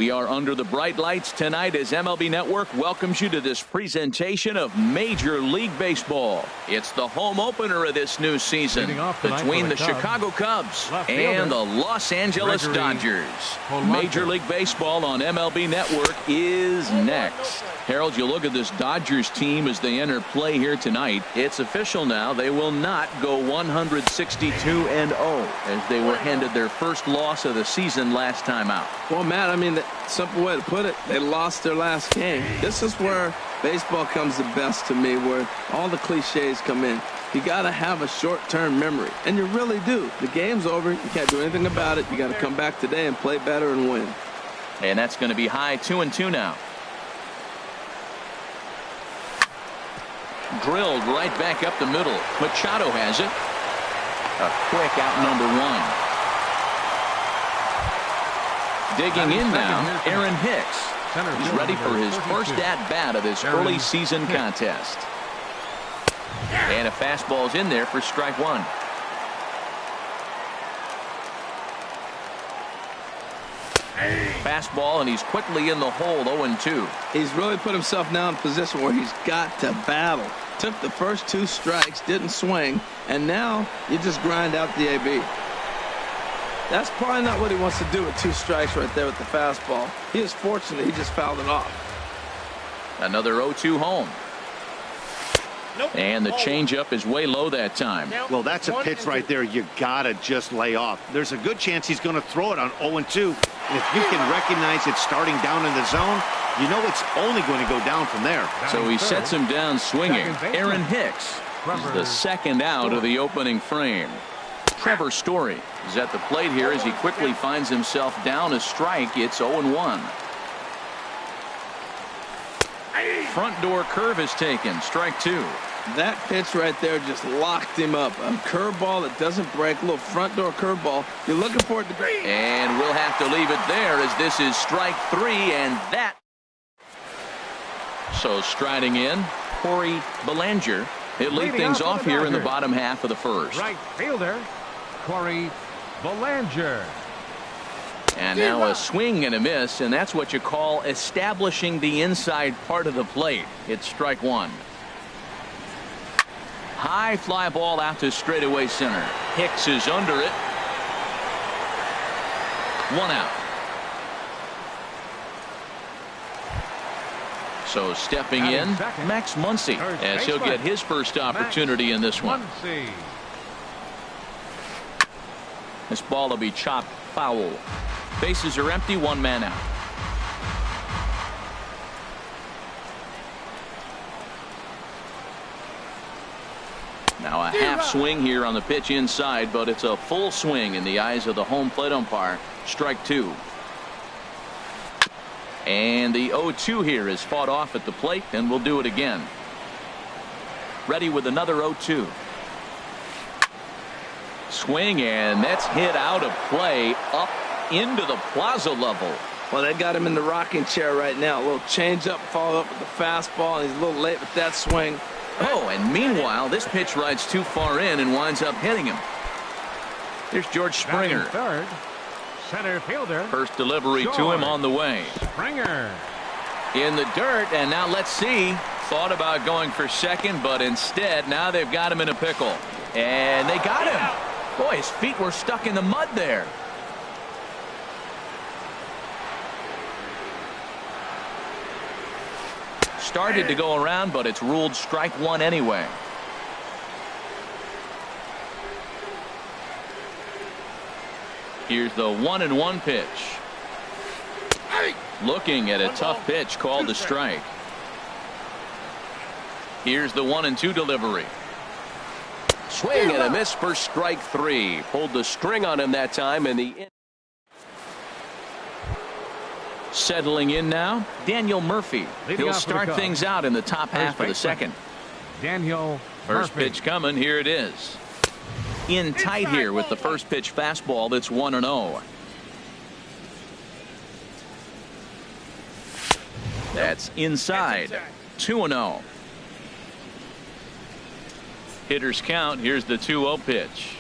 We are under the bright lights tonight as MLB Network welcomes you to this presentation of Major League Baseball. It's the home opener of this new season between the Chicago Cubs and the Los Angeles Dodgers. Major League Baseball on MLB Network is next. Harold, you look at this Dodgers team as they enter play here tonight. It's official now. They will not go 162-0 as they were handed their first loss of the season last time out. Well, Matt, I mean, the simple way to put it, they lost their last game. This is where baseball comes the best to me, where all the cliches come in. You got to have a short-term memory, and you really do. The game's over. You can't do anything about it. You got to come back today and play better and win. And that's going to be high 2-2 now. Drilled right back up the middle. Machado has it. A quick out number one. Digging in now, Aaron Hicks. He's ready for his first at-bat of this early season contest. And a fastball's in there for strike one. Fastball, and he's quickly in the hole, 0-2. He's really put himself now in a position where he's got to battle. Took the first two strikes, didn't swing, and now you just grind out the AB. That's probably not what he wants to do with two strikes right there with the fastball. He is fortunate he just fouled it off. Another 0-2 home. And the changeup is way low that time. Well, that's a pitch right there you gotta just lay off. There's a good chance he's going to throw it on 0-2. And if you can recognize it starting down in the zone, you know it's only going to go down from there. So he sets him down swinging. Aaron Hicks is the second out of the opening frame. Trevor Story is at the plate here as he quickly finds himself down a strike. It's 0-1. Front door curve is taken. Strike two. That pitch right there just locked him up. A curveball that doesn't break. A little front door curveball. You're looking for it to break. And we'll have to leave it there as this is strike three, and that. So striding in, Corey Bellinger. He'll lead things off here in the bottom half of the first. Right fielder, Corey Bellinger. And now a swing and a miss, and that's what you call establishing the inside part of the plate. It's strike one. High fly ball out to straightaway center. Hicks is under it. One out. So stepping in, Max Muncy, as he'll get his first opportunity in this one. This ball will be chopped foul. Bases are empty, one man out. Now a half swing here on the pitch inside, but it's a full swing in the eyes of the home plate umpire. Strike two. And the 0-2 here is fought off at the plate, and we'll do it again. Ready with another 0-2. Swing, and that's hit out of play up into the plaza level. Well, they got him in the rocking chair right now. A little changeup, followed up with the fastball, and he's a little late with that swing. Oh, and meanwhile, this pitch rides too far in and winds up hitting him. There's George Springer. Third, center fielder. First delivery to him on the way. Springer. In the dirt, and now let's see. Thought about going for second, but instead, now they've got him in a pickle. And they got him. Boy, his feet were stuck in the mud there. Started to go around, but it's ruled strike one anyway. Here's the 1-1 pitch. Looking at a tough pitch called a strike. Here's the 1-2 delivery. Swing and a miss for strike three. Pulled the string on him that time in the. Settling in now, Daniel Murphy. He'll start things out in the top half of the second. Daniel First pitch coming. Here it is. In tight here with the first pitch fastball that's 1-0. That's inside. 2-0. Hitters count. Here's the 2-0 pitch.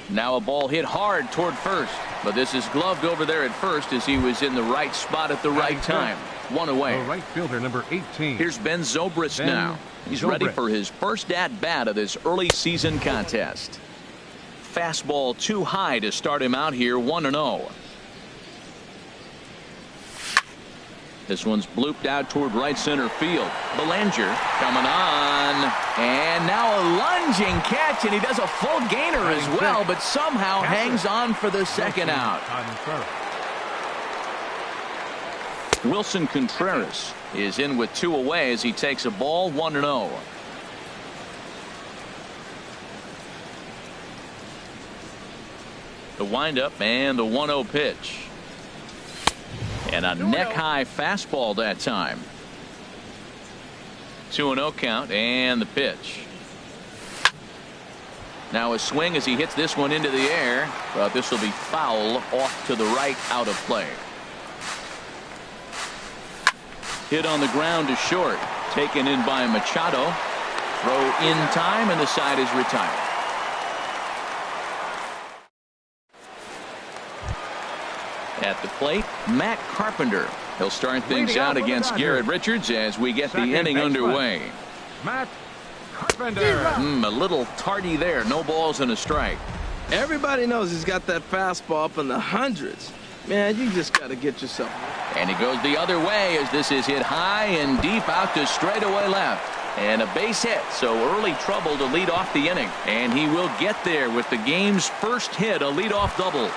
Now a ball hit hard toward first. But this is gloved over there at first as he was in the right spot at the right time. One away. The right fielder, number 18. Here's Ben Zobrist now. He's ready for his first at-bat of this early season contest. Fastball too high to start him out here, 1-0. This one's blooped out toward right center field. Belanger coming on. And now a lunging catch, and he does a full gainer as well, but somehow hangs on for the second out. Wilson Contreras is in with 2 away as he takes a ball, 1-0. The windup and the 1-0 pitch. And a neck-high fastball that time. 2-0 count and the pitch. Now a swing as he hits this one into the air, but this will be foul off to the right, out of play. Hit on the ground to short, taken in by Machado. Throw in time, and the side is retired. At the plate, Matt Carpenter. He'll start things out against Garrett Richards as we get the inning underway. Matt Carpenter. A little tardy there. No balls and a strike. Everybody knows he's got that fastball up in the hundreds. Man, you just got to get yourself. And he goes the other way as this is hit high and deep out to straightaway left. And a base hit, so early trouble to lead off the inning. And he will get there with the game's first hit, a leadoff double.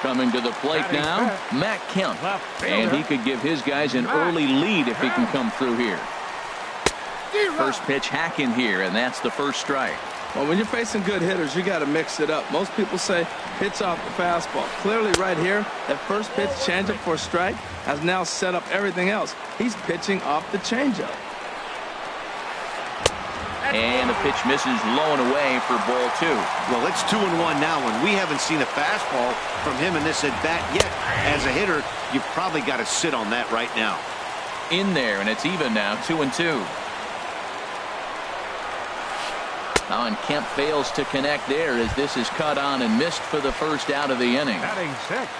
Coming to the plate now, Matt Kemp. And he could give his guys an early lead if he can come through here. First pitch hacking here, and that's the first strike. Well, when you're facing good hitters, you got to mix it up. Most people say pitch off the fastball. Clearly right here, that first pitch changeup for a strike has now set up everything else. He's pitching off the changeup. And the pitch misses low and away for ball 2. Well, it's 2-1 now, and we haven't seen a fastball from him in this at-bat yet. As a hitter, you've probably got to sit on that right now. In there, and it's even now, 2-2. Now, and Kemp fails to connect there as this is cut on and missed for the first out of the inning. Batting 6.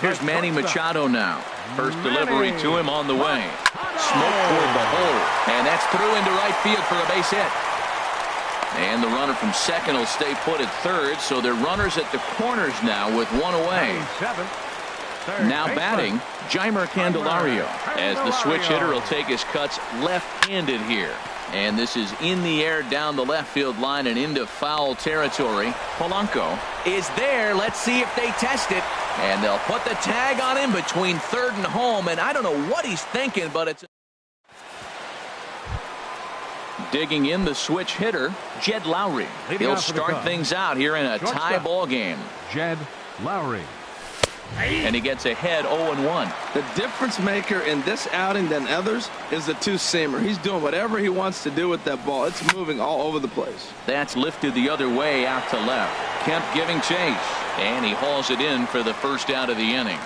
Here's Manny Machado now. First delivery to him on the way. Smoke toward the hole. And that's through into right field for a base hit. And the runner from second will stay put at third, so they're runners at the corners now with 1 away. Now batting, Jeimer Candelario, as the switch hitter will take his cuts left-handed here. And this is in the air down the left field line and into foul territory. Polanco is there. Let's see if they test it. And they'll put the tag on him between third and home. And I don't know what he's thinking, but it's... Digging in the switch hitter, Jed Lowry. He'll start things out here in a tie ball game. Jed Lowry. And he gets ahead 0-1. The difference maker in this outing than others is the two-seamer. He's doing whatever he wants to do with that ball. It's moving all over the place. That's lifted the other way out to left. Kemp giving chase. And he hauls it in for the first out of the inning.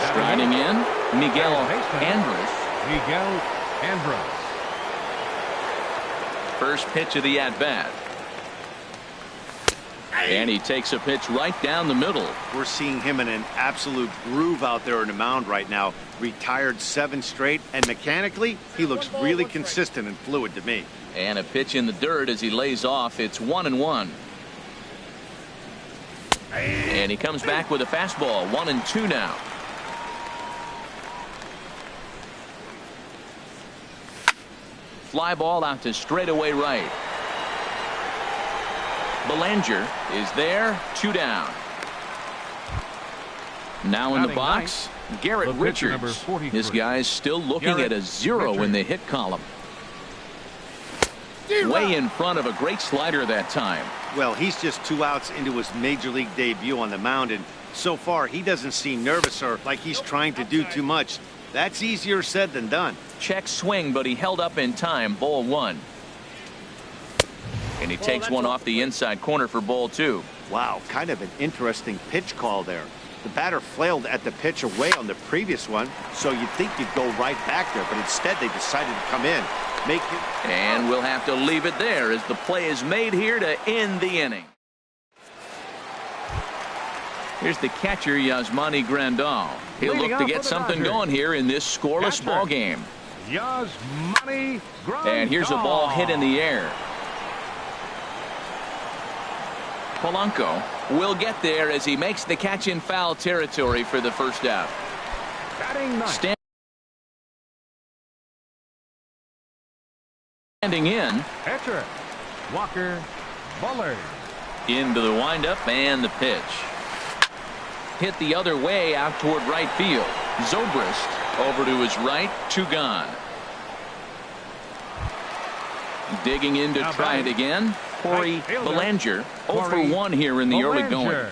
Striding in, Miguel Andres. Miguel Andres. First pitch of the at-bat. And he takes a pitch right down the middle. We're seeing him in an absolute groove out there in the mound right now. Retired 7 straight, and mechanically, he looks really consistent and fluid to me. And a pitch in the dirt as he lays off. It's 1-1. And he comes back with a fastball. 1-2 now. Fly ball out to straightaway right. Belanger is there, 2 down. Now in the box, Garrett Richards. This guy's still looking at a 0 in the hit column. Way in front of a great slider that time. Well, he's just 2 outs into his major league debut on the mound, and so far he doesn't seem nervous or like he's trying to do too much. That's easier said than done. Check swing, but he held up in time. Ball 1. And he takes one off the inside corner for ball 2. Wow, kind of an interesting pitch call there. The batter flailed at the pitch away on the previous one, so you'd think you'd go right back there, but instead they decided to come in. And we'll have to leave it there as the play is made here to end the inning. Here's the catcher, Yasmani Grandal. He'll look to get something going here in this scoreless ball game. Yasmani Grandal. And here's a ball hit in the air. Polanco will get there as he makes the catch in foul territory for the first out. Batting ninth. Standing in. Catcher Walker Bullard. Into the windup and the pitch. Hit the other way out toward right field. Zobrist over to his right, 2 gone. Digging in to try it again. Corey Belanger, 0 for 1 here in the early going.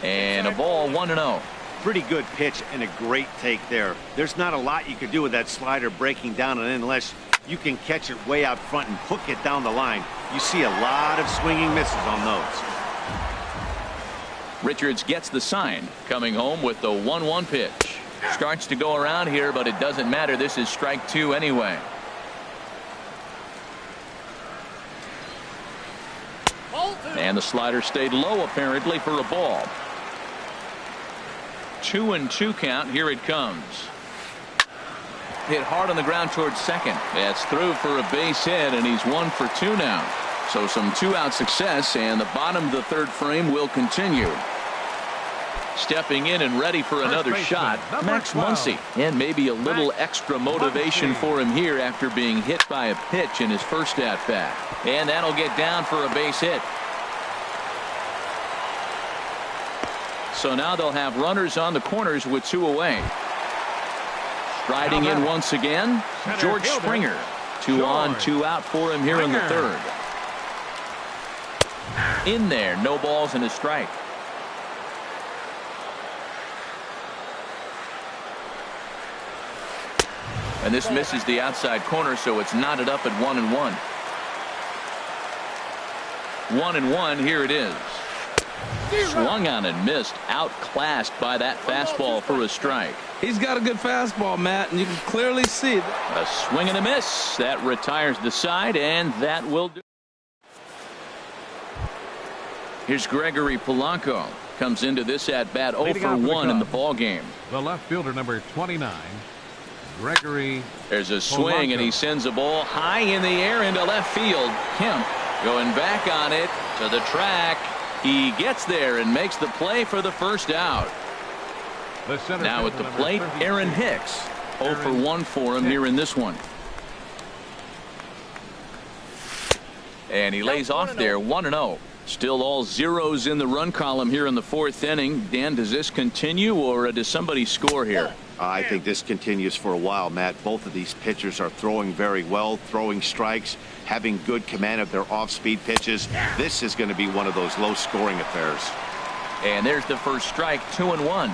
And a ball 1-0. Pretty good pitch and a great take there. There's not a lot you could do with that slider breaking down and in unless you can catch it way out front and hook it down the line. You see a lot of swinging misses on those. Richards gets the sign, coming home with the 1-1 pitch. Starts to go around here, but it doesn't matter. This is strike 2 anyway. And the slider stayed low apparently for a ball. 2-2 count. Here it comes. Hit hard on the ground towards second. That's through for a base hit, and he's 1 for 2 now. So some 2-out success, and the bottom of the third frame will continue. Stepping in and ready for another shot, Max Muncy. And maybe a little extra motivation for him here after being hit by a pitch in his first at-bat. And that'll get down for a base hit. So now they'll have runners on the corners with 2 away. Striding in once again, George Springer. 2 on, 2 out for him here in the third. In there, no balls and a strike. And this misses the outside corner, so it's knotted up at 1-1. 1-1, here it is. Swung on and missed, outclassed by that fastball for a strike. He's got a good fastball, Matt, and you can clearly see it. A swing and a miss. That retires the side, and that will do. Here's Gregory Polanco. Comes into this at-bat 0 for 1 in the ball game. The left fielder, number 29, Gregory. There's a swing, Polanco. and he sends a ball high in the air into left field. Kemp going back on it to the track. He gets there and makes the play for the first out. Now at the plate, Aaron Hicks. 0 for 1 for him here in this one. And he lays off there, 1-0. Still all zeros in the run column here in the 4th inning. Dan, does this continue, or does somebody score here? I think this continues for a while, Matt. Both of these pitchers are throwing very well, throwing strikes, having good command of their off-speed pitches. This is going to be one of those low-scoring affairs. And there's the first strike, 2-1.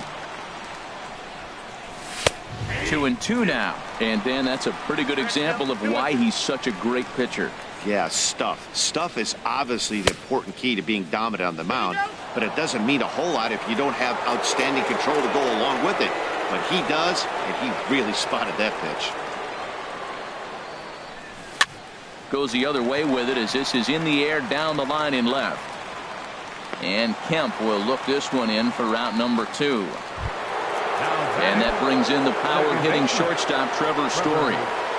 2-2 now. And Dan, that's a pretty good example of why he's such a great pitcher. Yeah, stuff. Stuff is obviously the important key to being dominant on the mound, but it doesn't mean a whole lot if you don't have outstanding control to go along with it. But he does, and he really spotted that pitch. Goes the other way with it as this is in the air down the line in left. And Kemp will look this one in for route number 2. And that brings in the power-hitting shortstop Trevor Story.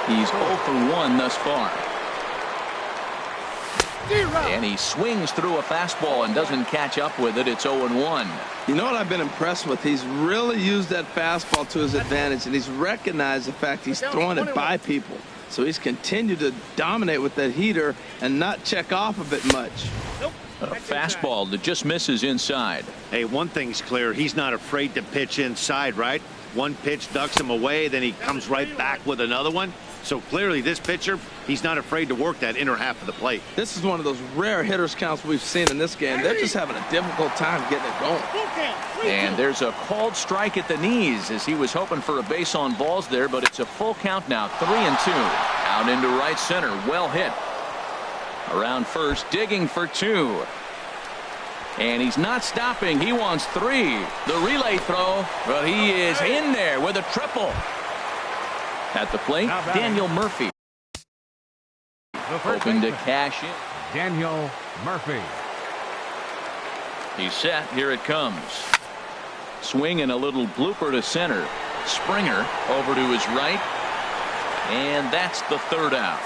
He's 0 for 1 thus far. And he swings through a fastball and doesn't catch up with it. It's 0-1. You know what I've been impressed with? He's really used that fastball to his advantage, and he's recognized the fact he's throwing it by people. So he's continued to dominate with that heater and not check off of it much. A fastball that just misses inside. Hey, one thing's clear. He's not afraid to pitch inside, right? One pitch ducks him away, then he comes right back with another one. So clearly this pitcher, he's not afraid to work that inner half of the plate. This is one of those rare hitters counts we've seen in this game. They're just having a difficult time getting it going. And there's a called strike at the knees as he was hoping for a base on balls there, but it's a full count now, 3-2. Out into right center, well hit. Around first, digging for 2. And he's not stopping. He wants 3. The relay throw, but he is in there with a triple. At the plate, Daniel Murphy. Hoping to cash in. Daniel Murphy. He's set. Here it comes. Swing and a little blooper to center. Springer over to his right. And that's the third out.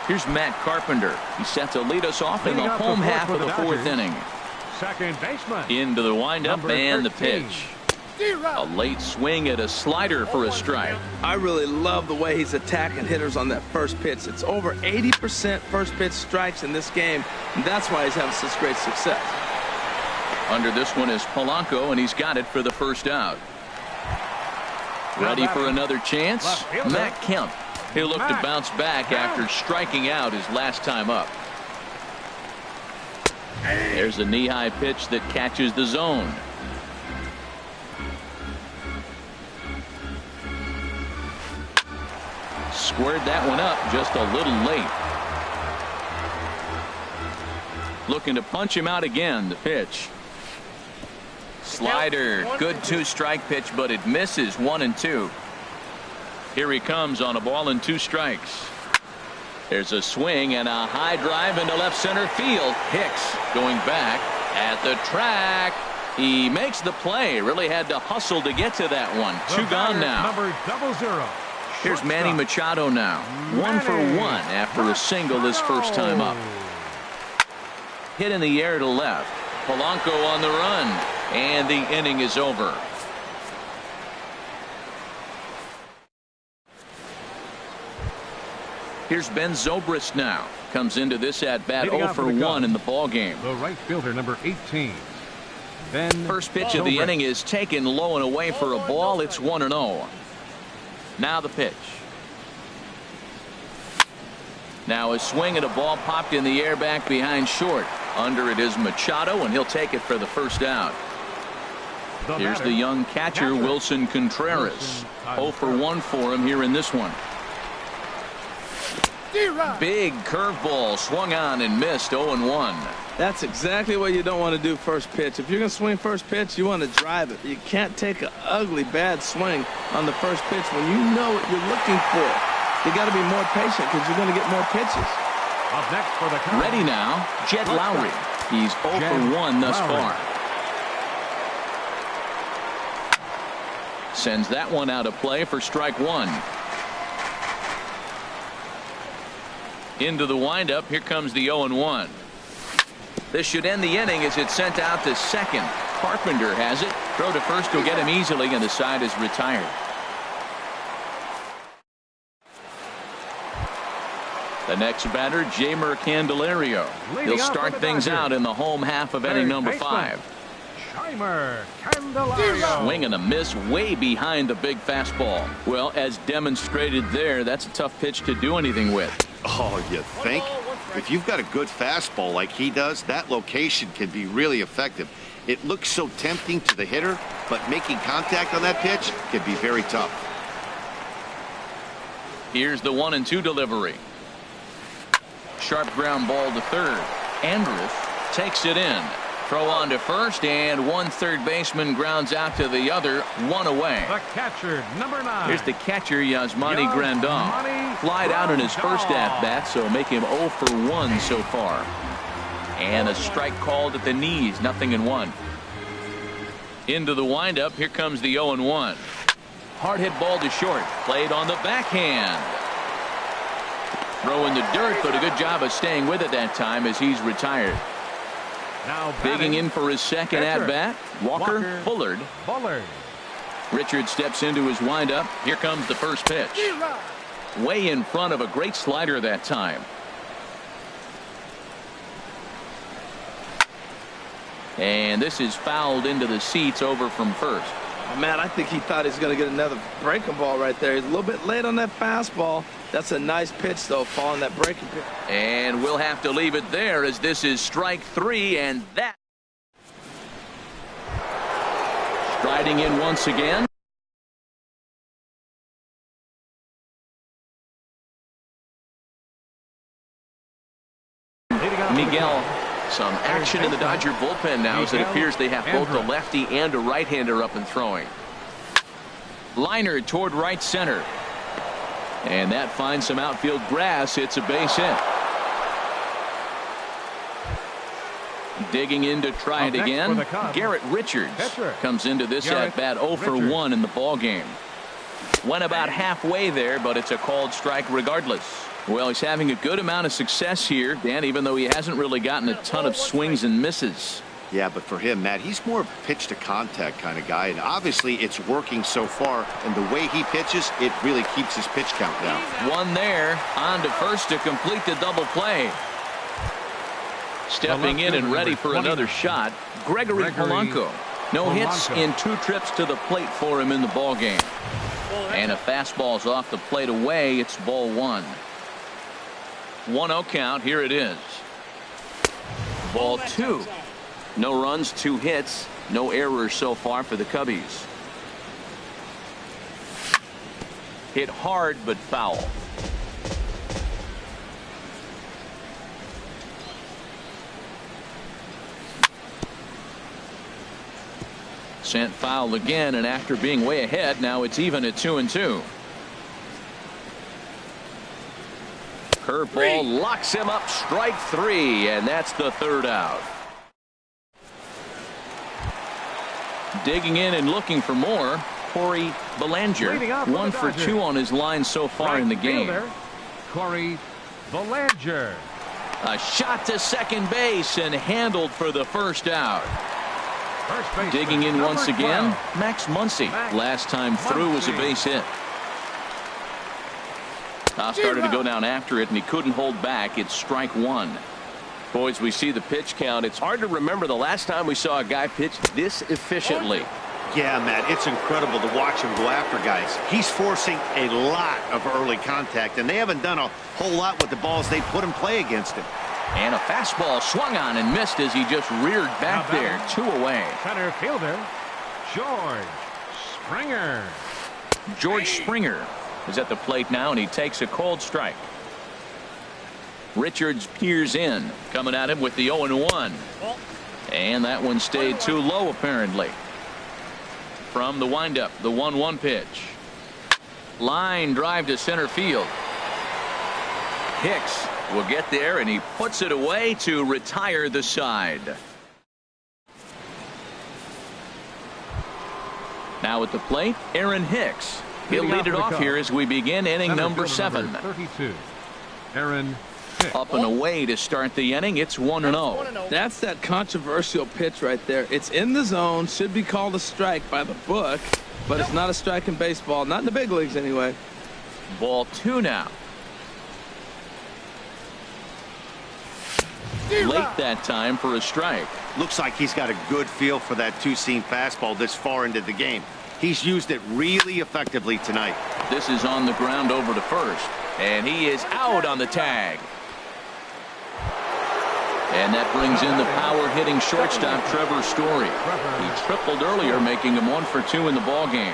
Here's Matt Carpenter. He's set to lead us off in the home half of the fourth inning. Second baseman. Into the windup and the pitch. A late swing at a slider for a strike. I really love the way he's attacking hitters on that first pitch. It's over 80% first pitch strikes in this game, and that's why he's having such great success. Under this one is Polanco, and he's got it for the first out. Ready for another chance? Matt Kemp. He'll look to bounce back after striking out his last time up. There's a knee-high pitch that catches the zone. Squared that one up just a little late. Looking to punch him out again. The pitch. Slider. Good two-strike pitch, but it misses 1-2. Here he comes on a ball and 2 strikes. There's a swing and a high drive into left center field. Hicks going back at the track. He makes the play. Really had to hustle to get to that one. 2 gone now. Number 00. Here's Manny Machado now. 1 for 1 after a single his first time up. Hit in the air to left. Polanco on the run. And the inning is over. Here's Ben Zobrist now. Comes into this at bat 0 for 1 in the ball game. The right fielder, number 18. Ben First pitch of the inning is taken low and away for a ball. It's 1-0. Now the pitch. Now a swing and a ball popped in the air back behind short. Under it is Machado, and he'll take it for the first out. Here's the young catcher, Wilson Contreras. 0 for 1 for him here in this one. Big curveball swung on and missed. 0-1. That's exactly what you don't want to do first pitch. If you're going to swing first pitch, you want to drive it. You can't take an ugly, bad swing on the first pitch when you know what you're looking for. You got to be more patient because you're going to get more pitches. Up next for the count. Ready now, Jed Lowry. He's 0 for 1 thus far. Sends that one out of play for strike 1. Into the windup. Here comes the 0-1. This should end the inning as it's sent out to second. Carpenter has it. Throw to first will get him easily, and the side is retired. The next batter, Jeimer Candelario. He'll start things out in the home half of inning number 5. Jeimer Candelario. Swing and a miss way behind the big fastball. Well, as demonstrated there, that's a tough pitch to do anything with. Oh, you think? If you've got a good fastball like he does, that location can be really effective. It looks so tempting to the hitter, but making contact on that pitch can be very tough. Here's the 1-2 delivery. Sharp ground ball to third. Andrus takes it in. Throw on to first, and one third baseman grounds out to the other, 1 away. The catcher, number 9. Here's the catcher, Yasmani Grandal. Flied out in his first at-bat, so make him 0 for 1 so far. And a strike called at the knees, 0-1. Into the windup, here comes the 0-1. Hard hit ball to short, played on the backhand. Throw in the dirt, but a good job of staying with it that time as he's retired. Now digging in for his second at-bat, Walker Bullard. Richard steps into his windup. Here comes the first pitch. Way in front of a great slider that time. And this is fouled into the seats over from first. Oh, man, I think he thought he was going to get another breaking ball right there. He's a little bit late on that fastball. That's a nice pitch, though, following that breaking pitch. And we'll have to leave it there as this is strike 3, and that. Striding in once again. Miguel. Some action in the Dodger bullpen now as it appears they have both a lefty and a right-hander up and throwing. Liner toward right center. And that finds some outfield grass. It's a base hit. Digging in to try it again. Garrett Richards comes into this at bat 0 for 1 in the ball game. Went about halfway there, but it's a called strike regardless. Well, he's having a good amount of success here, Dan, even though he hasn't really gotten a ton of swings and misses. Yeah, but for him, Matt, he's more of a pitch to contact kind of guy, and obviously it's working so far, and the way he pitches, it really keeps his pitch count down. One there, on to first to complete the double play. Stepping in and ready for another shot, Gregory Polanco. No hits in 2 trips to the plate for him in the ball game. And a fastball's off the plate away. It's ball 1. 1-0 count. Here it is. Ball 2. No runs, 2 hits, no errors so far for the Cubbies. Hit hard but foul. Sent foul again, and after being way ahead, now it's even at 2-2. Curveball locks him up, strike 3, and that's the 3rd out. Digging in and looking for more, Corey Belanger. 1 for 2 on his line so far in the game. Corey Belanger. A shot to second base and handled for the 1st out. Digging in once again, Max Muncy. Last time through was a base hit. Started to go down after it, and he couldn't hold back. It's strike 1. Boys, we see the pitch count. It's hard to remember the last time we saw a guy pitch this efficiently. Yeah, Matt, it's incredible to watch him go after guys. He's forcing a lot of early contact, and they haven't done a whole lot with the balls they put in play against him. And a fastball swung on and missed as he just reared back there. 2 away. Center fielder, George Springer. George Springer is at the plate now, and he takes a cold strike. Richards peers in, coming at him with the 0-1. And that one stayed too low, apparently. From the windup, the 1-1 pitch. Line drive to center field. Hicks will get there, and he puts it away to retire the side. Now at the plate, Aaron Hicks. He'll lead it off here as we begin inning number 7. 32. Aaron Hicks. Up and away to start the inning. It's 1-0. That's that controversial pitch right there. It's in the zone, should be called a strike by the book, but it's not a strike in baseball, not in the big leagues anyway. Ball 2 now. Late that time for a strike. Looks like he's got a good feel for that 2-seam fastball this far into the game. He's used it really effectively tonight. This is on the ground over to first, and he is out on the tag. And that brings in the power-hitting shortstop Trevor Story. He tripled earlier, making him 1 for 2 in the ball game.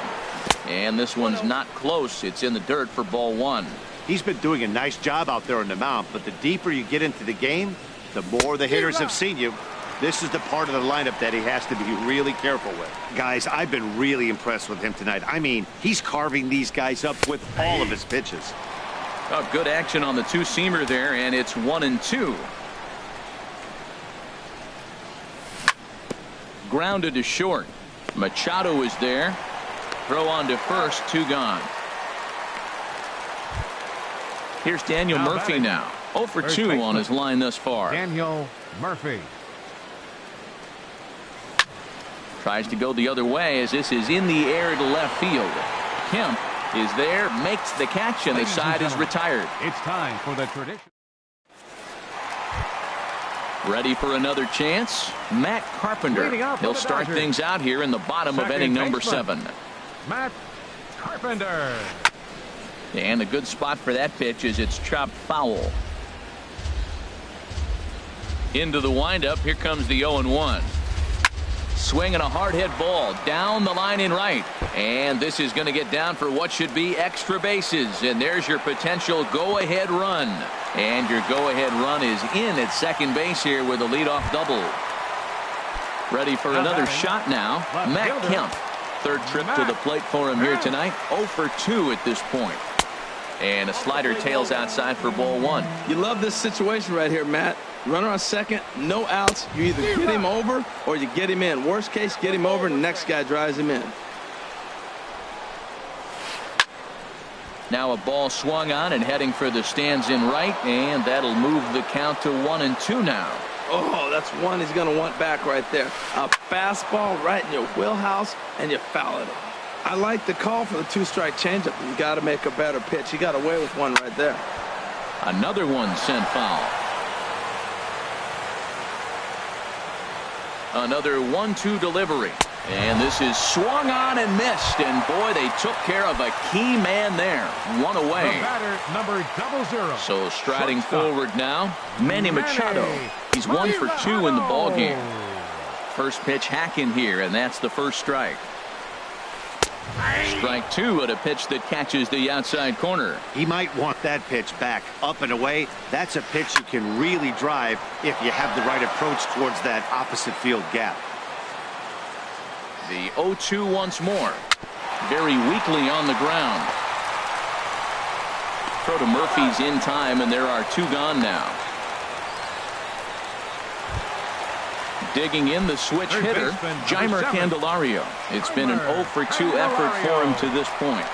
And this one's not close. It's in the dirt for ball 1. He's been doing a nice job out there on the mound, but the deeper you get into the game, the more the hitters have seen you. This is the part of the lineup that he has to be really careful with. Guys, I've been really impressed with him tonight. I mean, he's carving these guys up with all of his pitches. Oh, good action on the 2-seamer there, and it's 1-2. Grounded to short. Machado is there. Throw on to first, 2 gone. Here's Daniel Murphy now. 0 for 2 on his line thus far. Daniel Murphy. Tries to go the other way as this is in the air to left field. Kemp is there, makes the catch, and the side is retired. It's time for the tradition. Ready for another chance? Matt Carpenter. He'll start things out here in the bottom of inning number 7. Matt Carpenter. And a good spot for that pitch is it's chopped foul. Into the windup. Here comes the 0-1. Swinging a hard hit ball down the line in right. And this is going to get down for what should be extra bases. And there's your potential go-ahead run. And your go-ahead run is in at second base here with a leadoff double. Ready for another shot now. Matt Kemp. Third trip to the plate for him here tonight. 0 for 2 at this point. And a slider tails outside for ball one. You love this situation right here, Matt. Runner on second, no outs. You either get him over or you get him in. Worst case, get him over, and the next guy drives him in. Now a ball swung on and heading for the stands in right, and that'll move the count to 1-2 now. Oh, that's one he's going to want back right there. A fastball right in your wheelhouse, and you foul it. I like the call for the two-strike changeup. You got to make a better pitch. He got away with one right there. Another one sent foul. Another 1-2 delivery. And this is swung on and missed. And boy, they took care of a key man there. One away. The batter, number 00. So striding forward now, Manny Machado. He's 1 for 2 in the ballgame. First pitch hacking here, and that's the first strike. Strike two at a pitch that catches the outside corner. He might want that pitch back up and away. That's a pitch you can really drive if you have the right approach towards that opposite field gap. The 0-2 once more. Very weakly on the ground. Throw to Murphy's in time, and there are 2 gone now. Digging in the switch hitter, Jeimer Candelario. It's been an 0 for 2 effort for him to this point.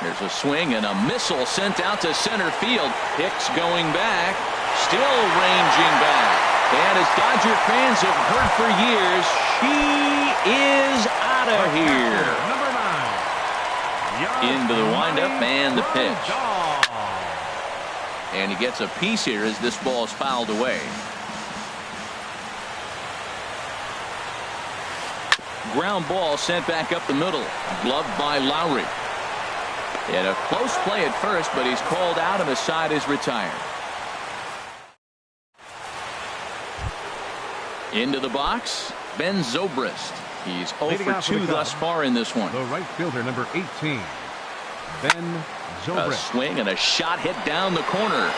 There's a swing and a missile sent out to center field. Hicks going back, still ranging back. And as Dodger fans have heard for years, she is out of here. Number 9. Into the windup and the pitch. And he gets a piece here as this ball is fouled away. Ground ball sent back up the middle. Gloved by Lowry. And a close play at first, but he's called out and the side is retired. Into the box, Ben Zobrist. He's 0 for 2 thus far in this one. The right fielder, number 18, Ben Zobrist. A swing and a shot hit down the corner.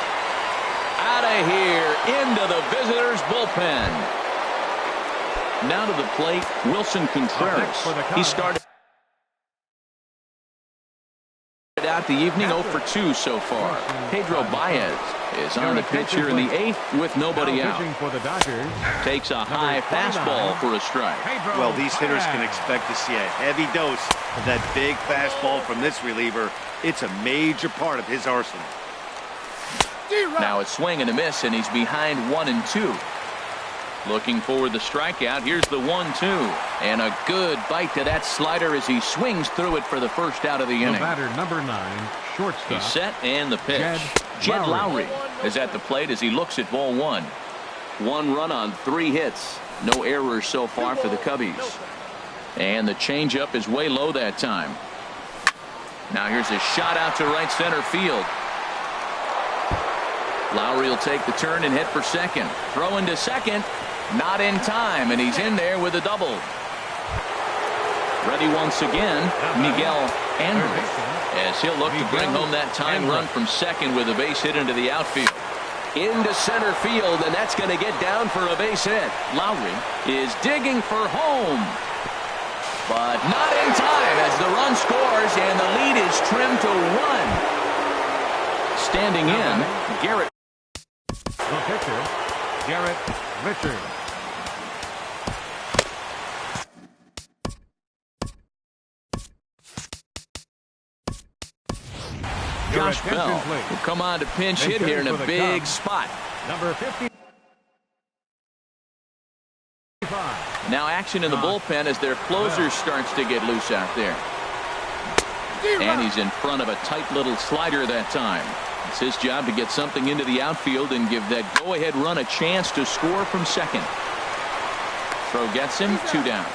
Out of here, into the visitors' bullpen. Now to the plate, Wilson Contreras. He started out the evening 0 for 2 so far. Pedro Baez is on the pitch here in the 8th with nobody out. Takes a high fastball for a strike. Well, these hitters can expect to see a heavy dose of that big fastball from this reliever. It's a major part of his arsenal. Now a swing and a miss, and he's behind 1-2. Looking for the strikeout. Here's the 1-2. And a good bite to that slider as he swings through it for the first out of the inning. The batter, number 9, shortstop. He's set and the pitch. Jed Lowry is at the plate as he looks at ball 1. 1 run on 3 hits. No errors so far for the Cubbies. And the changeup is way low that time. Now here's a shot out to right center field. Lowry will take the turn and hit for second. Throw into second. Not in time, and he's in there with a double. Ready once again, Miguel Andres, as he'll look to bring home that tying run from second with a base hit into the outfield. Into center field, and that's going to get down for a base hit. Lowry is digging for home, but not in time as the run scores, and the lead is trimmed to 1. Standing in, Garrett. The pitcher, Garrett Richards. Josh Bell will come on to pinch hit here in a big spot. Number 55. Now action in the bullpen as their closer starts to get loose out there. And he's in front of a tight little slider that time. It's his job to get something into the outfield and give that go-ahead run a chance to score from second. Throw gets him, 2 down.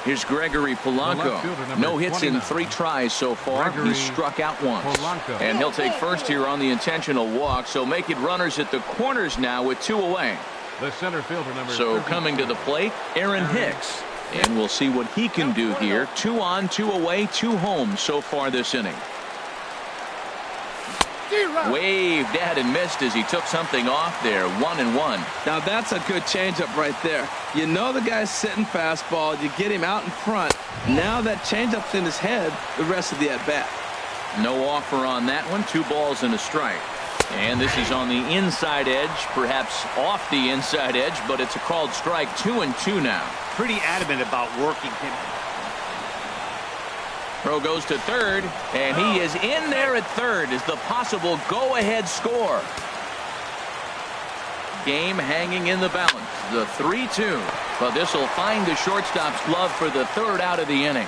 Here's Gregory Polanco. No hits in 3 tries so far. He's struck out once. And he'll take first here on the intentional walk. So make it runners at the corners now with 2 away. The center fielder, number so coming to the plate, Aaron Hicks. And we'll see what he can do here. 2 on, 2 away, 2 home so far this inning. Waved at and missed as he took something off there. 1-1. Now that's a good changeup right there. You know the guy's sitting fastball. You get him out in front. Now that changeup's in his head the rest of the at-bat. No offer on that one. 2 balls and a strike. And this is on the inside edge, perhaps off the inside edge, but it's a called strike. 2-2 now. Pretty adamant about working him. Throw goes to third, and he is in there at third as the possible go-ahead score. Game hanging in the balance. The 3-2. But this will find the shortstop's glove for the third out of the inning.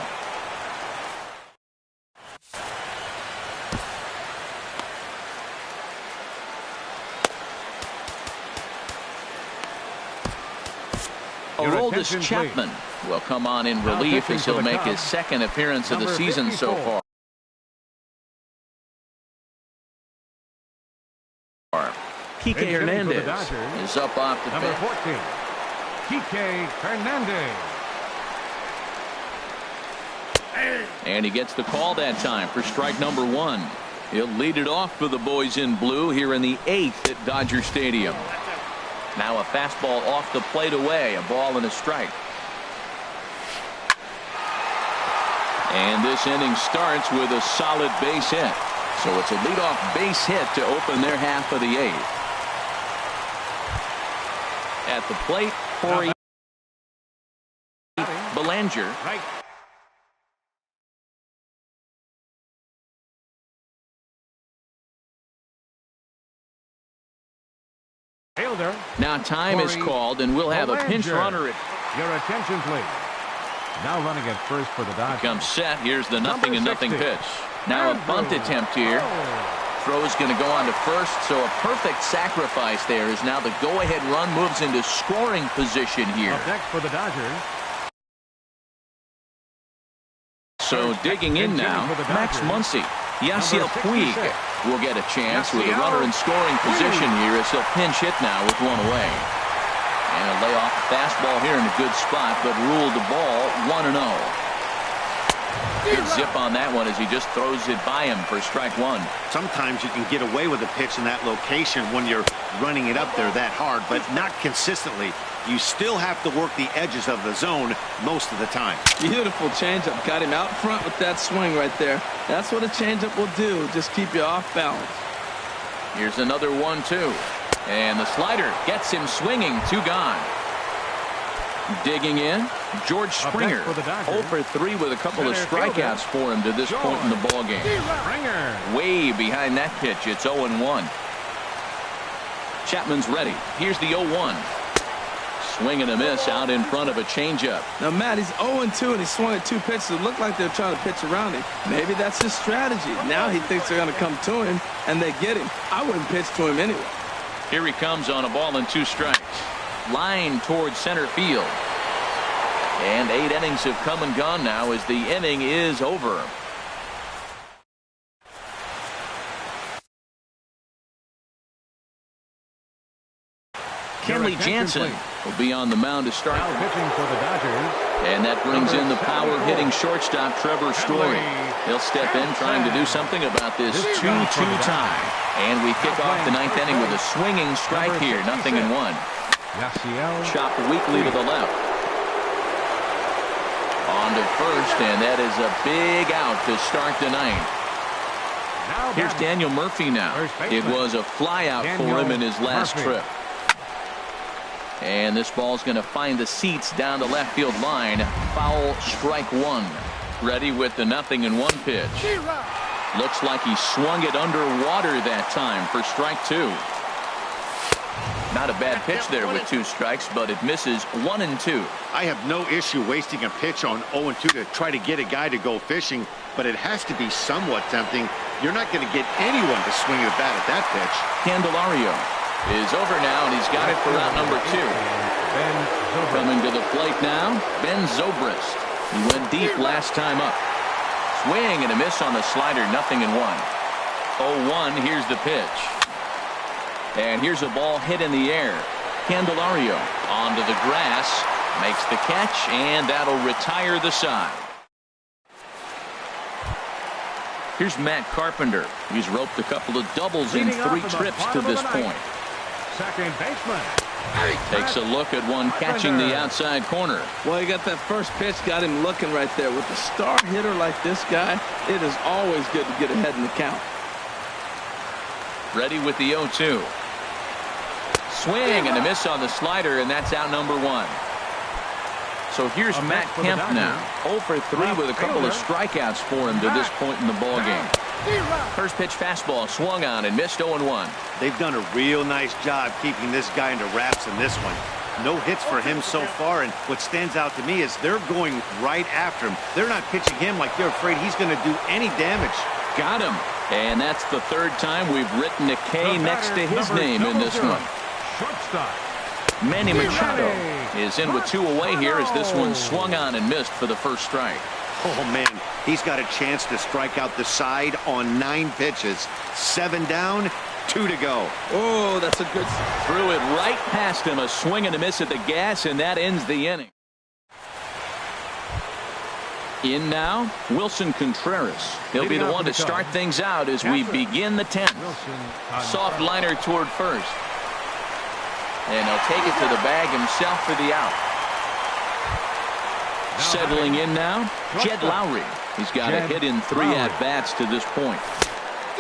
Aroldis Chapman will come on in relief as he'll make his second appearance of the season so far. Kike Hernandez is up off the bench. Number 14, Kike Hernandez. And he gets the call that time for strike number 1. He'll lead it off for the boys in blue here in the 8th at Dodger Stadium. Now a fastball off the plate away, a ball and a strike. And this inning starts with a solid base hit. So it's a leadoff base hit to open their half of the 8th. At the plate, Corey Bellinger. Right. Fielder. Now time is called, and we'll have a pinch runner at. Your attention, please. Now running at first for the Dodgers. Comes set. Here's the 0-0 pitch. Now a bunt attempt here. Throw's going to go on to first, so a perfect sacrifice there is now the go-ahead run moves into scoring position here. Up next for the Dodgers. So digging in now, Max Muncy. Yasiel Puig will get a chance with a runner in scoring position here as he'll pinch hit now with one away. And a layoff fastball here in a good spot, but ruled the ball 1-0. Good zip on that one as he just throws it by him for strike 1. Sometimes you can get away with a pitch in that location when you're running it up there that hard, but not consistently. You still have to work the edges of the zone most of the time. Beautiful changeup. Got him out front with that swing right there. That's what a changeup will do. Just keep you off balance. Here's another 1-2. And the slider gets him swinging. 2 gone. Digging in, George Springer. 0 for 3 with a couple of strikeouts for him to this point in the ballgame. Way behind that pitch. It's 0-1. Chapman's ready. Here's the 0-1. Swing and a miss out in front of a changeup. Now, Matt, he's 0-2, and he swung at 2 pitches. It looked like they're trying to pitch around him. Maybe that's his strategy. Now he thinks they're going to come to him, and they get him. I wouldn't pitch to him anyway. Here he comes on a ball and 2 strikes. Line towards center field. And 8 innings have come and gone now as the inning is over. Kenley Jansen will be on the mound to start. Now pitching for the Dodgers. And that brings in the power-hitting shortstop Trevor Story. He'll step in trying to do something about this 2-2 tie. And we kick off the 9th inning with a swinging strike here. 0-1. Chopped weakly to the left. On to first, and that is a big out to start the 9th. Here's Daniel Murphy now. It was a flyout for him in his last trip. And this ball's going to find the seats down the left field line. Foul, strike 1. Ready with the 0-1 pitch. Looks like he swung it underwater that time for strike 2. Not a bad pitch there with 2 strikes, but it misses 1-2. I have no issue wasting a pitch on 0-2 to try to get a guy to go fishing, but it has to be somewhat tempting. You're not going to get anyone to swing the bat at that pitch. Candelario is over now, and he's got it for out number 2. Coming to the plate now, Ben Zobrist. He went deep last time up. Swing and a miss on the slider, 0-1. 0-1, here's the pitch. And here's a ball hit in the air. Candelario onto the grass, makes the catch, and that'll retire the side. Here's Matt Carpenter. He's roped a couple of doubles in 3 trips to this point. Second baseman. Takes a look at one catching the outside corner. Well, he got that first pitch, got him looking right there. With a star hitter like this guy, it is always good to get ahead in the count. Ready with the 0-2. Swing and a miss on the slider, and that's out number 1. So here's Matt Kemp now. 0 for 3 with a couple of strikeouts for him to this point in the ballgame. First pitch fastball swung on and missed 0-1. They've done a real nice job keeping this guy under wraps in this one. No hits for him so far, and what stands out to me is they're going right after him. They're not pitching him like they're afraid he's going to do any damage. Got him. And that's the 3rd time we've written a K next to his name in this one. Shortstop. Manny Machado is in with 2 away here as this one swung on and missed for the first strike. Oh, man, he's got a chance to strike out the side on 9 pitches. 7 down, 2 to go. Oh, that's a good. Threw it right past him. A swing and a miss at the gas, and that ends the inning. In now, Wilson Contreras. He'll be the one to start things out as we begin the 10th. Soft liner toward first. And he'll take it to the bag himself for the out. Settling in now, Jed Lowry. He's got a hit in 3 at-bats to this point.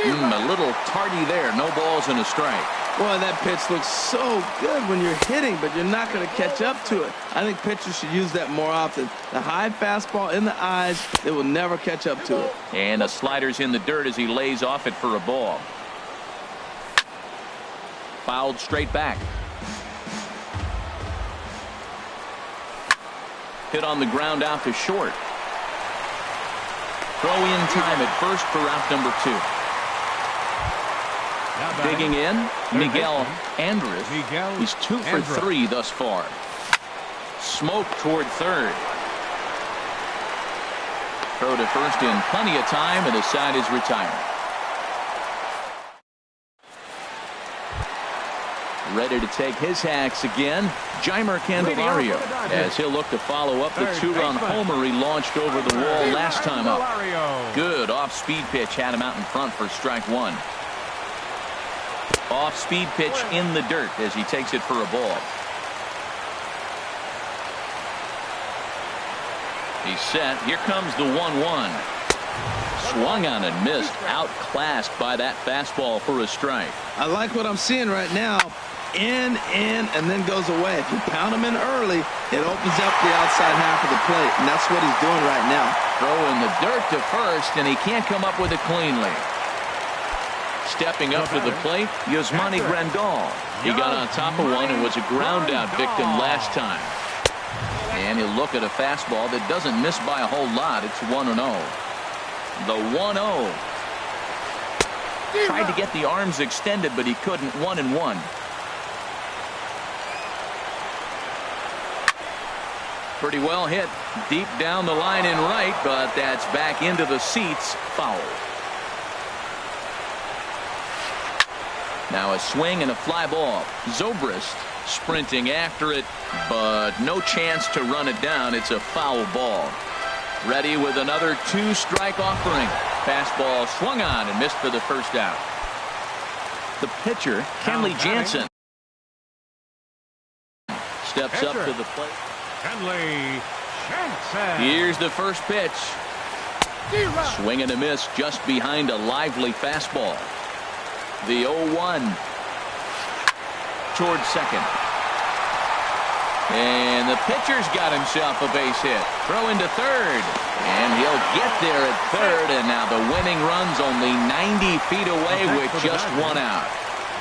A little tardy there. No balls and a strike. Boy, that pitch looks so good when you're hitting, but you're not going to catch up to it. I think pitchers should use that more often. The high fastball in the eyes, they will never catch up to it. And the slider's in the dirt as he lays off it for a ball. Fouled straight back. Hit on the ground out to short. Throw in time at first for out number 2. Digging in, Miguel Andres. He's 2 for 3 thus far. Smoke toward third. Throw to first in plenty of time, and the side is retired. Ready to take his hacks again, Jeimer Candelario, as he'll look to follow up the 2-run homer he launched over the wall last time up. Good off-speed pitch had him out in front for strike 1. Off-speed pitch in the dirt as he takes it for a ball. He's set. Here comes the 1-1. Swung on and missed. Outclassed by that fastball for a strike. I like what I'm seeing right now. In, and then goes away. If you pound him in early, it opens up the outside half of the plate, and that's what he's doing right now. Throw in the dirt to first, and he can't come up with it cleanly. Stepping up to the plate, Yasmani Grandal. He got on top of one and was a ground-out victim last time. And he'll look at a fastball that doesn't miss by a whole lot. It's 1-0. The 1-0. Tried to get the arms extended, but he couldn't. 1-1. Pretty well hit deep down the line in right, but that's back into the seats. Foul. Now a swing and a fly ball. Zobrist sprinting after it, but no chance to run it down. It's a foul ball. Ready with another 2-strike offering. Fastball swung on and missed for the first out. The pitcher, Kenley Jansen, steps up to the plate. Kenley Jansen. Here's the first pitch. Swing and a miss just behind a lively fastball. The 0-1 towards second. And the pitcher's got himself a base hit. Throw into third. And he'll get there at third. And now the winning run's only 90 feet away with just 1 out.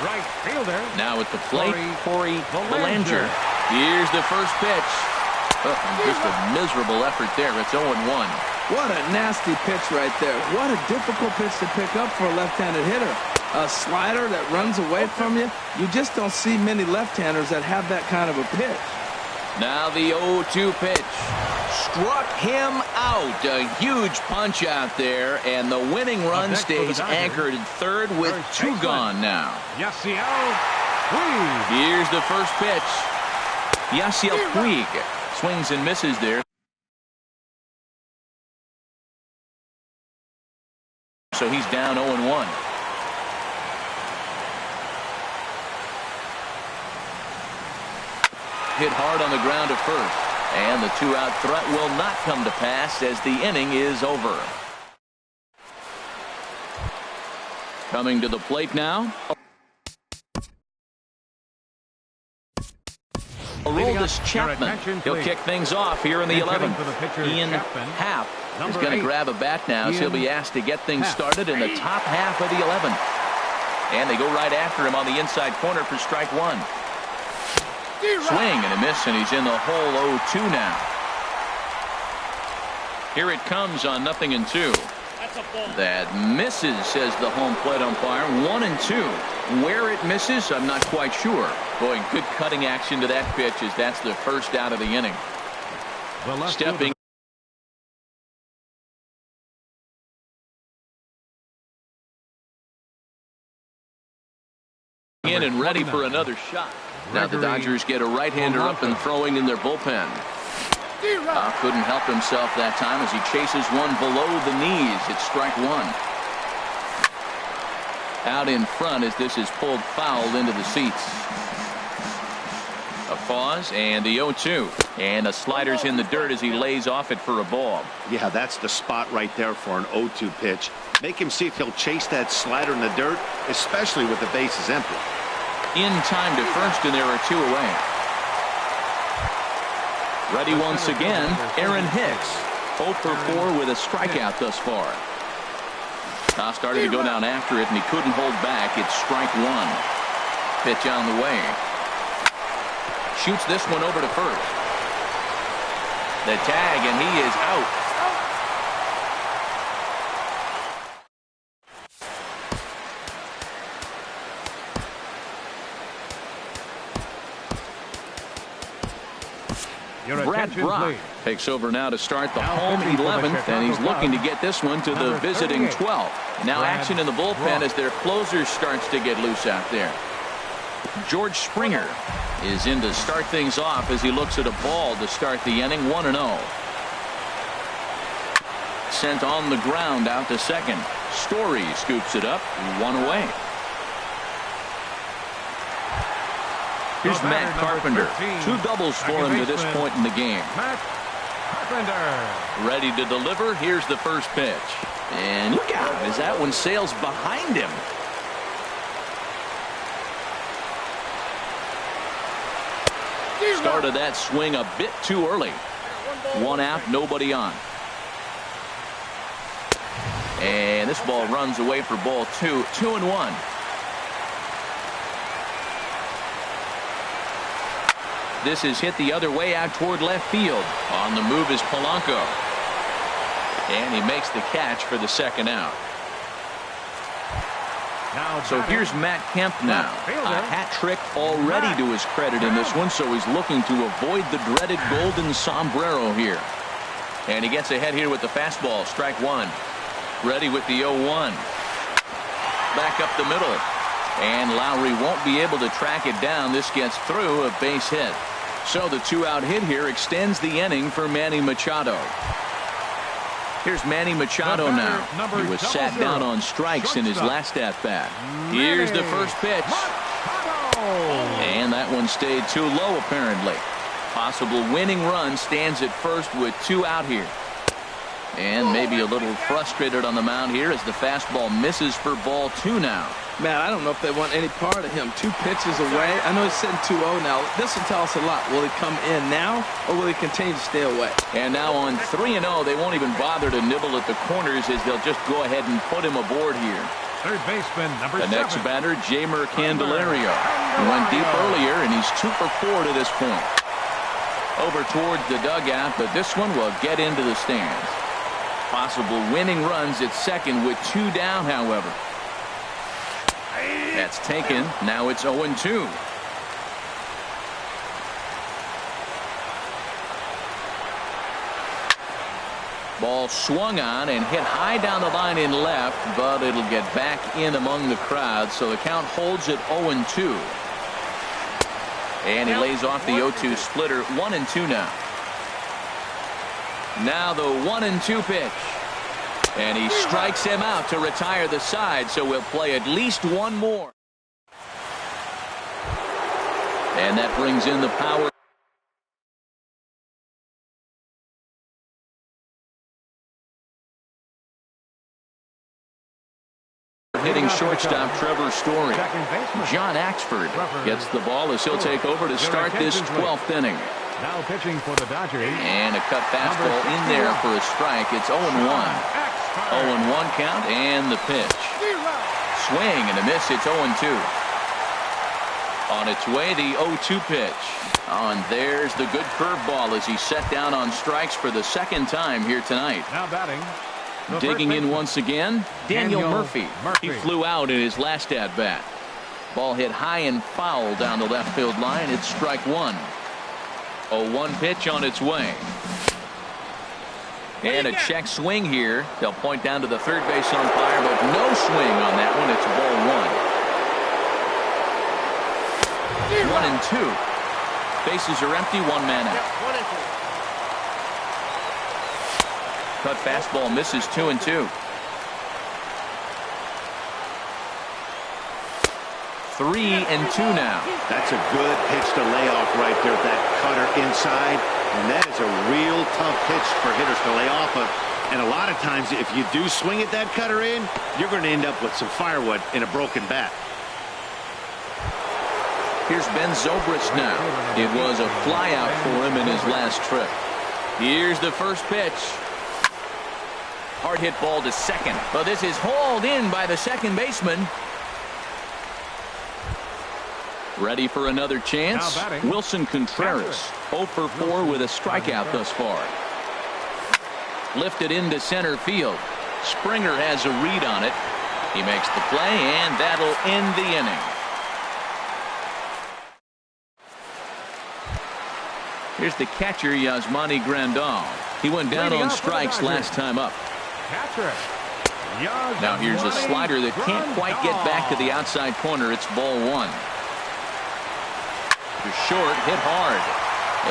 Right fielder. Now at the plate, Corey Belanger. Here's the first pitch. Just a miserable effort there. It's 0-1. What a nasty pitch right there. What a difficult pitch to pick up for a left-handed hitter. A slider that runs away from you. You just don't see many left-handers that have that kind of a pitch. Now the 0-2 pitch. Struck him out. A huge punch out there, and the winning run stays anchored at third with 2 gone now. Yasiel Puig. Here's the first pitch. Yasiel Puig swings and misses there. So he's down 0-1. Hit hard on the ground at first. And the two-out threat will not come to pass as the inning is over. Coming to the plate now. Aroldis Chapman. He'll kick things off here in the 11th. Ian Happ is going to grab a bat now, so he'll be asked to get things started in the top half of the 11th. And they go right after him on the inside corner for strike one. Swing and a miss, and he's in the hole 0-2 now. Here it comes on 0-2. That misses, says the home plate umpire. 1-2. Where it misses, I'm not quite sure. Boy, good cutting action to that pitch as that's the first out of the inning. Stepping in and ready for another shot. Now the Dodgers get a right-hander up and throwing in their bullpen. Couldn't help himself that time as he chases one below the knees. It's strike one. Out in front as this is pulled foul into the seats. A pause and the 0-2. And the slider's in the dirt as he lays off it for a ball. Yeah, that's the spot right there for an 0-2 pitch. Make him see if he'll chase that slider in the dirt, especially with the bases empty. In time to first, and there are two away. Ready once again, Aaron Hicks. 0 for 4 with a strikeout thus far. Started to go down after it, and he couldn't hold back. It's strike one. Pitch on the way. Shoots this one over to first. The tag, and he is out. Brad Brock takes over now to start the home 11th, and he's looking to get this one to the visiting 12th. Now action in the bullpen as their closer starts to get loose out there. George Springer is in to start things off as he looks at a ball to start the inning. 1-0. Sent on the ground out to second. Story scoops it up. One away. Here's Matt Carpenter. 2 doubles for him to this point in the game. Ready to deliver. Here's the first pitch. And look out as that one sails behind him. Started that swing a bit too early. 1 out, nobody on. And this ball runs away for ball 2. 2-1. This is hit the other way out toward left field. On the move is Polanco. And he makes the catch for the second out. So here's Matt Kemp now. A hat trick already to his credit in this one, so he's looking to avoid the dreaded golden sombrero here. And he gets ahead here with the fastball. Strike one. Ready with the 0-1. Back up the middle. And Lowry won't be able to track it down. This gets through, a base hit. So the 2-out hit here extends the inning for Manny Machado. Here's Manny Machado now. He was sat down on strikes in his last at-bat. Here's the first pitch. And that one stayed too low apparently. Possible winning run stands at first with 2 out here. And maybe a little frustrated on the mound here as the fastball misses for ball 2 now. Man, I don't know if they want any part of him. 2 pitches away. I know he's sitting 2-0 now. This will tell us a lot. Will he come in now, or will he continue to stay away? And now on 3-0, they won't even bother to nibble at the corners as they'll just go ahead and put him aboard here. Third baseman, number 7. The next batter, Jeimer Candelario. He went deep earlier, and he's 2 for 4 to this point. Over towards the dugout, but this one will get into the stands. Possible winning runs at second with 2 down, however. That's taken. Now it's 0-2. Ball swung on and hit high down the line in left, but it'll get back in among the crowd, so the count holds at 0-2. And he lays off the 0-2 splitter. 1-2 now. Now the 1-2 pitch. And he strikes him out to retire the side, so we'll play at least one more. And that brings in the power. Hitting shortstop Trevor Story. John Axford gets the ball as he'll take over to start this 12th inning. Now pitching for the Dodgers. And a cut fastball in there for a strike. It's 0-1. 0-1 count and the pitch. Swing and a miss. It's 0-2. On its way, the 0-2 pitch. Oh, and there's the good curveball as he's set down on strikes for the second time here tonight. Now batting. Digging in once again, Daniel Murphy. He flew out in his last at-bat. Ball hit high and foul down the left field line. It's strike one. 0-1 pitch on its way. And a check swing here. They'll point down to the third base umpire, but no swing on that one. It's ball one. 1-2. Bases are empty. One man out. Cut fastball misses. 2-2. 3-2 now. That's a good pitch to lay off right there with that cutter inside. And that is a real tough pitch for hitters to lay off of. And a lot of times, if you do swing at that cutter in, you're going to end up with some firewood in a broken bat. Here's Ben Zobrist now. It was a flyout for him in his last trip. Here's the first pitch. Hard hit ball to second. But this is hauled in by the second baseman. Ready for another chance. Wilson Contreras 0 for 4 with a strikeout thus far. Lifted into center field. Springer has a read on it. He makes the play, and that'll end the inning. Here's the catcher, Yasmani Grandal. He went down on strikes last time up. Now here's a slider that can't quite get back to the outside corner. It's ball one. Short, hit hard.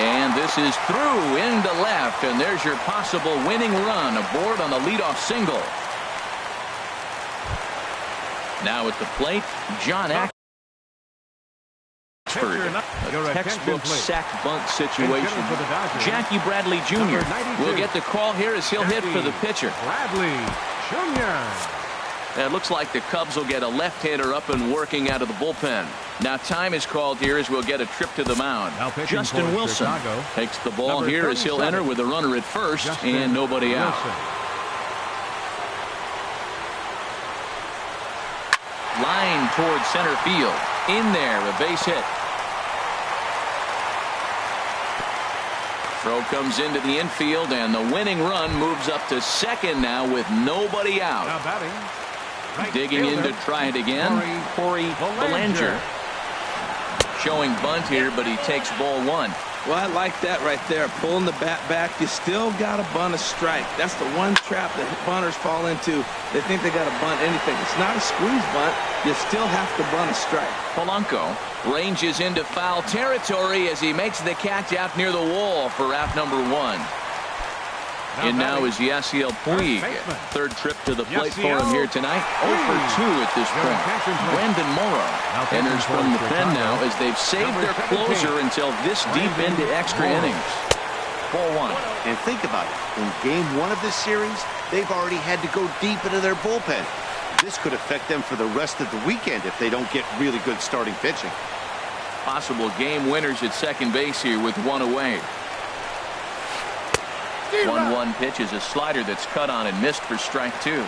And this is through into left, and there's your possible winning run aboard on the leadoff single. Now at the plate, John Axford. A textbook sack bunt situation. Jackie Bradley Jr. will get the call here as he'll hit for the pitcher. Bradley Jr. It looks like the Cubs will get a left-hander up and working out of the bullpen. Now time is called here as we'll get a trip to the mound. Justin Wilson takes the ball here as he'll enter with a runner at first and nobody out. Line towards center field. In there, a base hit. Throw comes into the infield, and the winning run moves up to second now with nobody out. Now batting. Digging in to try it again, Corey Belanger. Showing bunt here, but he takes ball one. Well, I like that right there. Pulling the bat back. You still got to bunt a strike. That's the one trap that bunters fall into. They think they got to bunt anything. It's not a squeeze bunt. You still have to bunt a strike. Polanco ranges into foul territory as he makes the catch out near the wall for out number one. And now is Yasiel Puig. Third trip to the plate for him here tonight. 0 for 2 at this point. Brandon Morrow enters from the pen now as they've saved their closer until this deep into extra innings. Ball one. And think about it. In game one of this series, they've already had to go deep into their bullpen. This could affect them for the rest of the weekend if they don't get really good starting pitching. Possible game winners at second base here with one away. 1-1 pitch is a slider that's cut on and missed for strike two.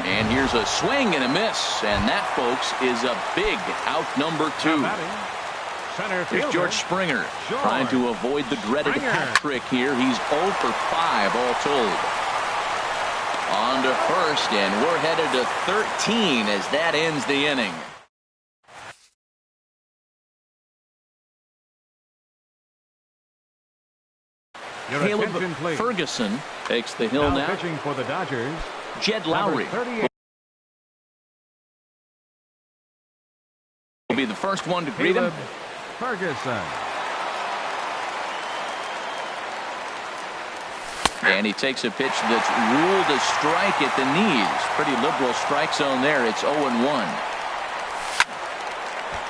And here's a swing and a miss. And that, folks, is a big out number two. Here's George Springer trying to avoid the dreaded hat trick here. He's 0 for 5 all told. On to first, and we're headed to 13 as that ends the inning. Caleb Ferguson takes the hill now. Pitching for the Dodgers. Jed Lowry will be the first one to greet him. Ferguson. And he takes a pitch that's ruled a strike at the knees. Pretty liberal strike zone there. It's 0-1.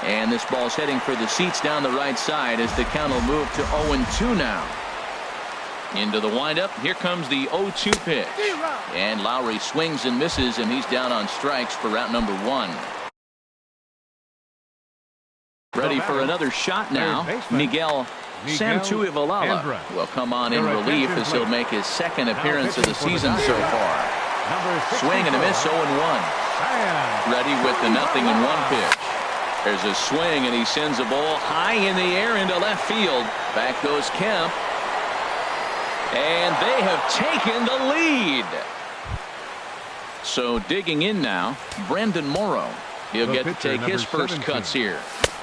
And this ball's heading for the seats down the right side as the count will move to 0-2 now. Into the windup. Here comes the 0-2 pitch. And Lowry swings and misses, and he's down on strikes for route number 1. Ready for another shot now. Miguel Samtuivalala will come on in relief as he'll make his second appearance of the season so far. Swing and a miss, 0-1. Ready with the 0-1 pitch. There's a swing, and he sends a ball high in the air into left field. Back goes Kemp. And they have taken the lead. So digging in now, Brandon Morrow. He'll get to take his first cuts here.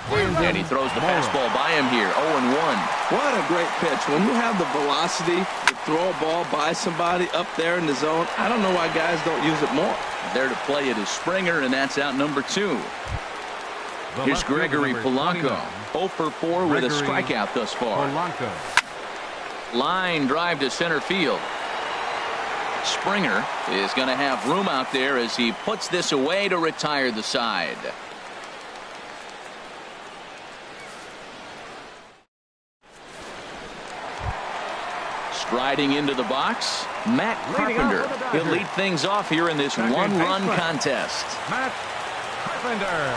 And he throws the fastball by him here, 0-1. What a great pitch. When you have the velocity to throw a ball by somebody up there in the zone, I don't know why guys don't use it more. There to play it is Springer, and that's out number 2. Here's Gregory Polanco, 0 for 4 with a strikeout thus far. Line drive to center field. Springer is going to have room out there as he puts this away to retire the side. Striding into the box, Matt Carpenter. He'll lead things off here in this one-run contest. Matt Carpenter.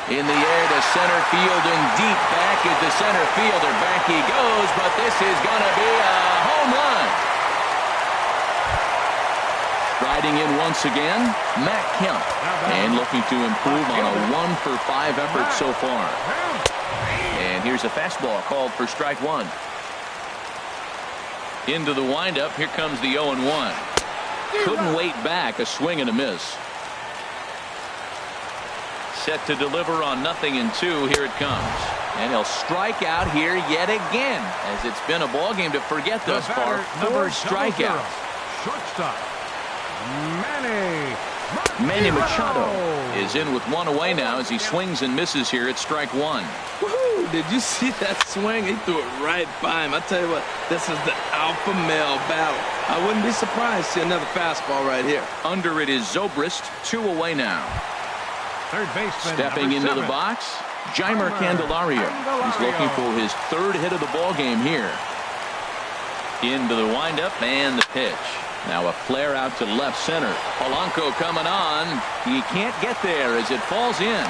In the air to center field and deep back is the center fielder. Back he goes, but this is going to be a home run. Striding in once again, Matt Kemp. And looking to improve on a 1 for 5 effort so far. And here's a fastball called for strike 1. Into the windup, here comes the 0-1. Couldn't wait back, a swing and a miss. Set to deliver on 0-2. Here it comes. And he'll strike out here yet again, as it's been a ball game to forget thus far. 4 strikeouts. Shortstop, Manny Machado is in with 1 away now as he swings and misses here at strike 1. Woohoo! Did you see that swing? He threw it right by him. I tell you what, this is the alpha male battle. I wouldn't be surprised to see another fastball right here. Under it is Zobrist, 2 away now. third baseman. Stepping into the box, Jeimer Candelario. He's looking for his 3rd hit of the ball game here. Into the windup and the pitch. Now a flare out to left center. Polanco coming on. He can't get there as it falls in.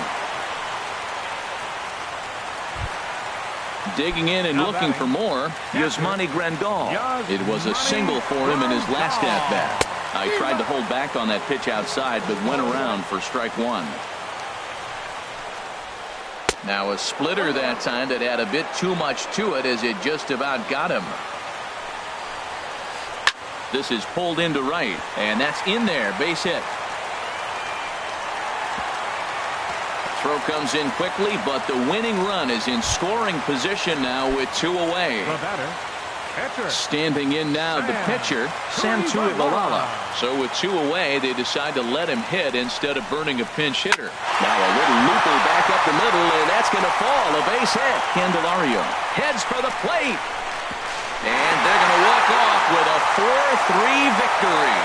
Digging in and looking for more, Yasmani Grandal. It was a single for him in his last at-bat. He tried to hold back on that pitch outside, but went around for strike 1. Now a splitter that time that had a bit too much to it as it just about got him. This is pulled into right, and that's in there, base hit. Throw comes in quickly, but the winning run is in scoring position now with 2 away. Standing in now the pitcher, Samtuivalala. So with 2 away, they decide to let him hit instead of burning a pinch hitter. Now a little looper back up the middle, and that's going to fall. A base hit. Candelario heads for the plate. And they're going to walk off with a 4-3 victory.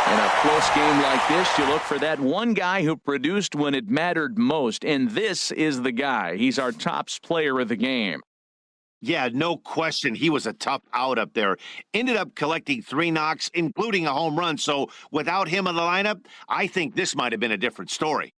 In a close game like this, you look for that one guy who produced when it mattered most, and this is the guy. He's our tops player of the game. Yeah, no question. He was a tough out up there. Ended up collecting 3 knocks, including a home run. So without him in the lineup, I think this might have been a different story.